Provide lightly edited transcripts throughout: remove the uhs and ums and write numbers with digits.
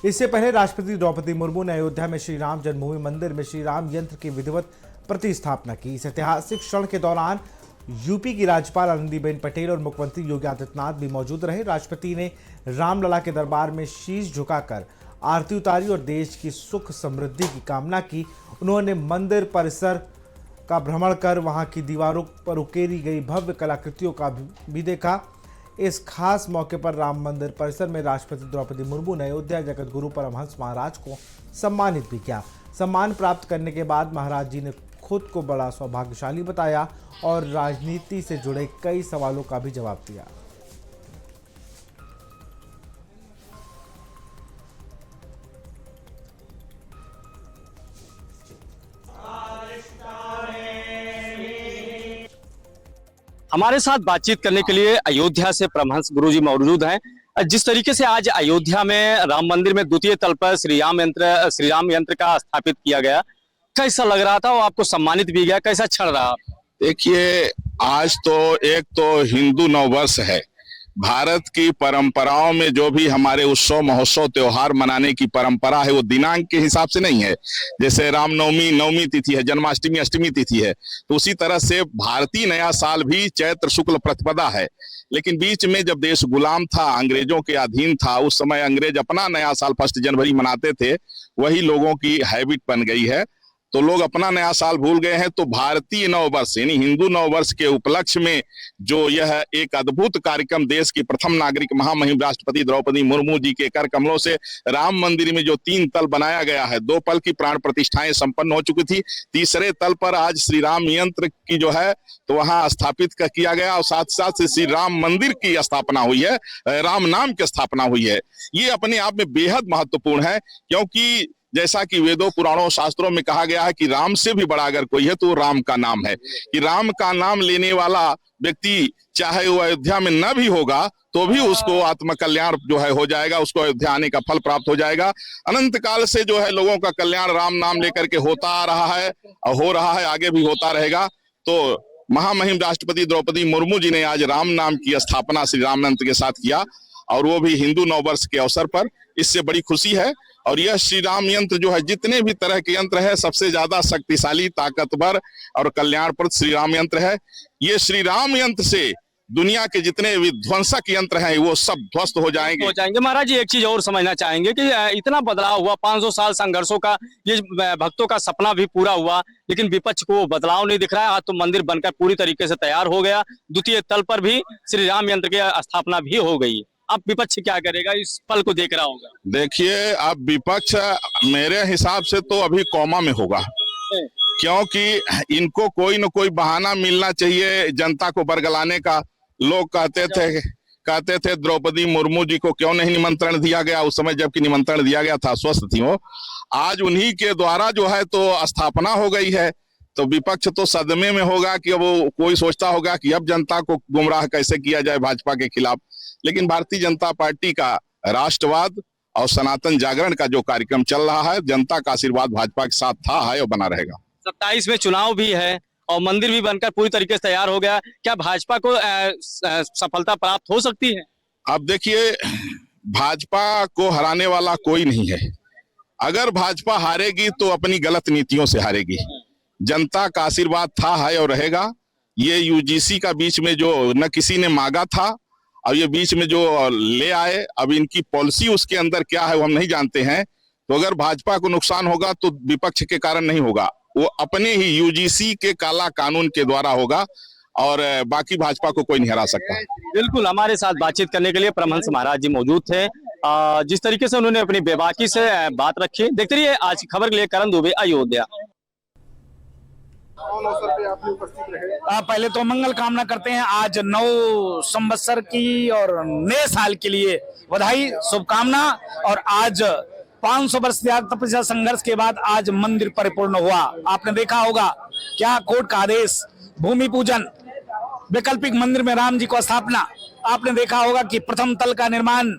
इससे पहले राष्ट्रपति द्रौपदी मुर्मू ने अयोध्या में श्री राम जन्मभूमि मंदिर में श्री राम यंत्र की विधिवत प्रतिस्थापना की। इस ऐतिहासिक क्षण के दौरान यूपी की राज्यपाल आनंदीबेन पटेल और मुख्यमंत्री योगी आदित्यनाथ भी मौजूद रहे। राष्ट्रपति ने रामलला के दरबार में शीश झुकाकर आरती उतारी और देश की सुख समृद्धि की कामना की। उन्होंने मंदिर परिसर का भ्रमण कर वहां की दीवारों पर उकेरी गई भव्य कलाकृतियों का भी देखा। इस खास मौके पर राम मंदिर परिसर में राष्ट्रपति द्रौपदी मुर्मू ने अयोध्या जगत गुरु परमहंस महाराज को सम्मानित भी किया। सम्मान प्राप्त करने के बाद महाराज जी ने खुद को बड़ा सौभाग्यशाली बताया और राजनीति से जुड़े कई सवालों का भी जवाब दिया। हमारे साथ बातचीत करने के लिए अयोध्या से परमहंस गुरुजी मौजूद हैं। जिस तरीके से आज अयोध्या में राम मंदिर में द्वितीय तल पर श्री राम यंत्र का स्थापित किया गया, कैसा लग रहा था? वो आपको सम्मानित भी गया, कैसा क्षण रहा? देखिए, आज तो एक तो हिंदू नववर्ष है। भारत की परंपराओं में जो भी हमारे उत्सव महोत्सव त्योहार मनाने की परंपरा है वो दिनांक के हिसाब से नहीं है। जैसे रामनवमी नवमी तिथि है, जन्माष्टमी अष्टमी तिथि है, तो उसी तरह से भारतीय नया साल भी चैत्र शुक्ल प्रतिपदा है। लेकिन बीच में जब देश गुलाम था, अंग्रेजों के अधीन था, उस समय अंग्रेज अपना नया साल 1 जनवरी मनाते थे। वही लोगों की हैबिट बन गई है, तो लोग अपना नया साल भूल गए हैं। तो भारतीय नववर्ष यानी हिंदू नववर्ष के उपलक्ष्य में जो यह एक अद्भुत कार्यक्रम देश की प्रथम नागरिक महामहिम राष्ट्रपति द्रौपदी मुर्मू जी के कर कमलों से राम मंदिर में जो 3 तल बनाया गया है, 2 पल की प्राण प्रतिष्ठाएं संपन्न हो चुकी थी। तीसरे तल पर आज श्री राम यंत्र की जो है तो वहां स्थापित किया गया और साथ साथ श्री राम मंदिर की स्थापना हुई है, राम नाम की स्थापना हुई है। ये अपने आप में बेहद महत्वपूर्ण है, क्योंकि जैसा कि वेदों पुराणों शास्त्रों में कहा गया है कि राम से भी बड़ा अगर कोई है तो राम का नाम है। कि राम का नाम लेने वाला व्यक्ति चाहे वो अयोध्या में न भी होगा तो भी उसको आत्म कल्याण जो है हो जाएगा, उसको अयोध्या आने का फल प्राप्त हो जाएगा। अनंत काल से जो है लोगों का कल्याण राम नाम लेकर के होता आ रहा है और हो रहा है, आगे भी होता रहेगा। तो महामहिम राष्ट्रपति द्रौपदी मुर्मू जी ने आज राम नाम की स्थापना श्री राम यंत्र के साथ किया, और वो भी हिंदू नववर्ष के अवसर पर। इससे बड़ी खुशी है। और यह श्री राम यंत्र जो है, जितने भी तरह के यंत्र है, सबसे ज्यादा शक्तिशाली, ताकतवर और कल्याणप्रद श्री राम यंत्र है। ये श्री राम यंत्र से दुनिया के जितने विध्वंसक यंत्र हैं वो सब ध्वस्त हो जाएंगे। महाराज जी, एक चीज और समझना चाहेंगे कि इतना बदलाव हुआ, 500 साल संघर्षों का ये भक्तों का सपना भी पूरा हुआ, लेकिन विपक्ष को बदलाव नहीं दिख रहा है। आज तो मंदिर बनकर पूरी तरीके से तैयार हो गया, द्वितीय तल पर भी श्री राम यंत्र की स्थापना भी हो गई। अब विपक्ष क्या करेगा? इस पल को देख रहा होगा। देखिए, अब विपक्ष मेरे हिसाब से तो अभी कौमा में होगा, क्योंकि इनको कोई न कोई बहाना मिलना चाहिए जनता को बरगलाने का। लोग कहते थे द्रौपदी मुर्मू जी को क्यों नहीं निमंत्रण दिया गया उस समय, जबकि निमंत्रण दिया गया था, स्वस्थ थी वो। आज उन्हीं के द्वारा जो है तो स्थापना हो गई है, तो विपक्ष तो सदमे में होगा कि वो कोई सोचता होगा कि अब जनता को गुमराह कैसे किया जाए भाजपा के खिलाफ। लेकिन भारतीय जनता पार्टी का राष्ट्रवाद और सनातन जागरण का जो कार्यक्रम चल रहा है, जनता का आशीर्वाद भाजपा के साथ था, है और बना रहेगा। 27 में चुनाव भी है और मंदिर भी बनकर पूरी तरीके से तैयार हो गया। क्या भाजपा को सफलता प्राप्त हो सकती है? अब देखिए, भाजपा को हराने वाला कोई नहीं है। अगर भाजपा हारेगी तो अपनी गलत नीतियों से हारेगी। जनता का आशीर्वाद था, है और रहेगा। ये यूजीसी का बीच में जो न किसी ने मांगा था और ये बीच में जो ले आए, अब इनकी पॉलिसी उसके अंदर क्या है वो हम नहीं जानते हैं। तो अगर भाजपा को नुकसान होगा तो विपक्ष के कारण नहीं होगा, वो अपने ही यूजीसी के काला कानून के द्वारा होगा, और बाकी भाजपा को कोई नहीं हरा सकता। बिल्कुल, हमारे साथ बातचीत करने के लिए परमहंस महाराज जी मौजूद थे। जिस तरीके से उन्होंने अपनी बेबाकी से बात रखी। देखते रहिए आज की खबर के लिए करण दुबे, अयोध्या। पहले तो मंगल कामना करते हैं। आज 9 संवत्सर की और नए साल के लिए बधाई, शुभकामना। और आज 500 वर्ष तपस्या संघर्ष के बाद आज मंदिर परिपूर्ण हुआ। आपने देखा होगा क्या कोर्ट का आदेश, भूमि पूजन, वैकल्पिक मंदिर में राम जी को स्थापना। आपने देखा होगा कि प्रथम तल का निर्माण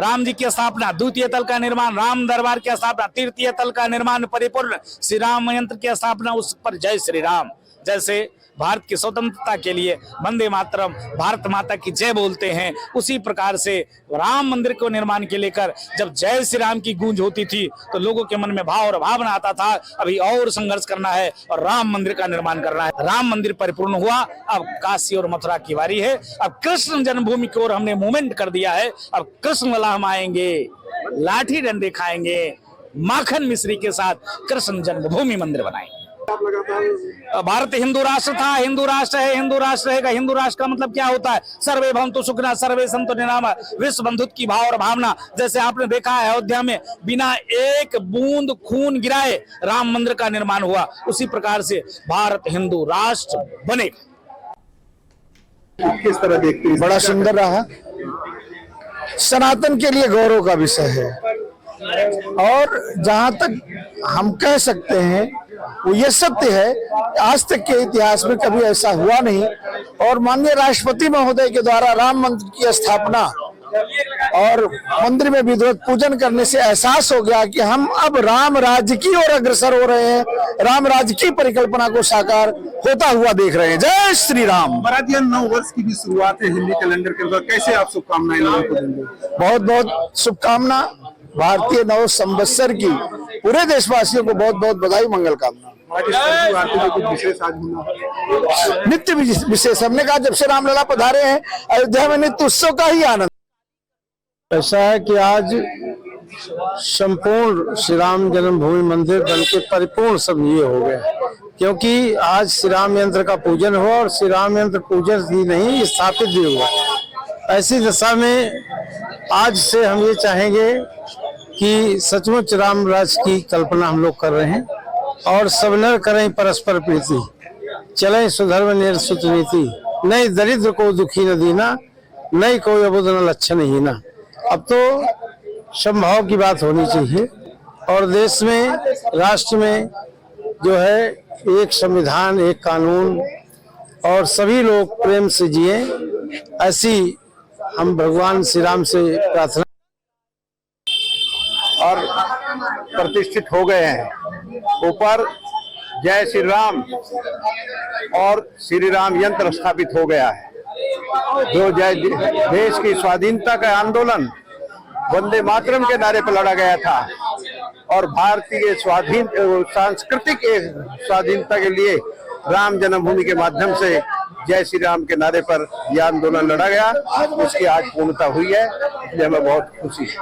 राम जी की स्थापना, द्वितीय तल का निर्माण राम दरबार की स्थापना, तृतीय तल का निर्माण परिपूर्ण श्री राम यंत्र की स्थापना, उस पर जय श्री राम। जैसे भारत की स्वतंत्रता के लिए वंदे मातरम, भारत माता की जय बोलते हैं, उसी प्रकार से राम मंदिर को निर्माण के लेकर जब जय श्री राम की गूंज होती थी तो लोगों के मन में भाव और भावना आता था अभी और संघर्ष करना है और राम मंदिर का निर्माण करना है। राम मंदिर परिपूर्ण हुआ, अब काशी और मथुरा की बारी है। अब कृष्ण जन्मभूमि की ओर हमने मूवमेंट कर दिया है। अब कृष्ण लला हम आएंगे, लाठी डंडे खाएंगे, माखन मिश्री के साथ कृष्ण जन्मभूमि मंदिर बनाएंगे। भारत हिंदू राष्ट्र था, हिंदू राष्ट्र है, हिंदू राष्ट्र रहेगा। हिंदू राष्ट्र का मतलब क्या होता है? सर्वे भवन्तु सुखिनः, सर्वे सन्तु निरामया, विश्व बंधुत्व की भाव और भावना। जैसे आपने देखा है अयोध्या में बिना एक बूंद खून गिराए राम मंदिर का निर्माण हुआ, उसी प्रकार से भारत हिंदू राष्ट्र बनेगा। किस तरह देखते हैं? बड़ा सुंदर रहा, सनातन के लिए गौरव का विषय है और जहां तक हम कह सकते हैं वो ये सत्य है, आज तक के इतिहास में कभी ऐसा हुआ नहीं। और माननीय राष्ट्रपति महोदय के द्वारा राम मंदिर की स्थापना और मंदिर में विधिवत पूजन करने से एहसास हो गया कि हम अब राम राज्य की ओर अग्रसर हो रहे हैं, राम राज्य की परिकल्पना को साकार होता हुआ देख रहे हैं। जय श्री राम। भारतीय नव वर्ष की भी शुरुआत है हिंदी कैलेंडर के बाद, कैसे आप शुभकामनाएं लोगों को देंगे? बहुत बहुत शुभकामना, भारतीय नव संवत्सर की पूरे देशवासियों को बहुत बहुत बधाई, मंगल कामना। नित्य विशेष, हमने कहा जब से रामलला पधारे हैं अयोध्या में नित्य उत्सव का ही आनंद। ऐसा है कि आज संपूर्ण श्री राम जन्मभूमि मंदिर बनके परिपूर्ण सब ये हो गया, क्योंकि आज श्री राम यंत्र का पूजन हुआ और श्री राम यंत्र पूजन ही नहीं स्थापित भी हुआ। ऐसी दशा में आज से हम ये चाहेंगे कि सचमुच राम राज्य की कल्पना हम लोग कर रहे हैं और सब नर करें परस्पर प्रीति, चलें सुधर्म निरसुत नीति, नहीं दरिद्र को दुखी न दीना, नहीं कोई अबुद न लक्षण हीना। अब तो समभाव की बात होनी चाहिए और देश में, राष्ट्र में जो है एक संविधान, एक कानून और सभी लोग प्रेम से जिए, ऐसी हम भगवान श्री राम से प्रार्थना। और प्रतिष्ठित हो गए हैं ऊपर जय श्री राम और श्री राम यंत्र स्थापित हो गया है। जो जय देश की स्वाधीनता का आंदोलन वंदे मातरम के नारे पर लड़ा गया था और भारतीय स्वाधीन सांस्कृतिक स्वाधीनता के लिए राम जन्मभूमि के माध्यम से जय श्री राम के नारे पर यह आंदोलन लड़ा गया, उसकी आज पूर्णता हुई है, इसलिए हमें बहुत खुशी है।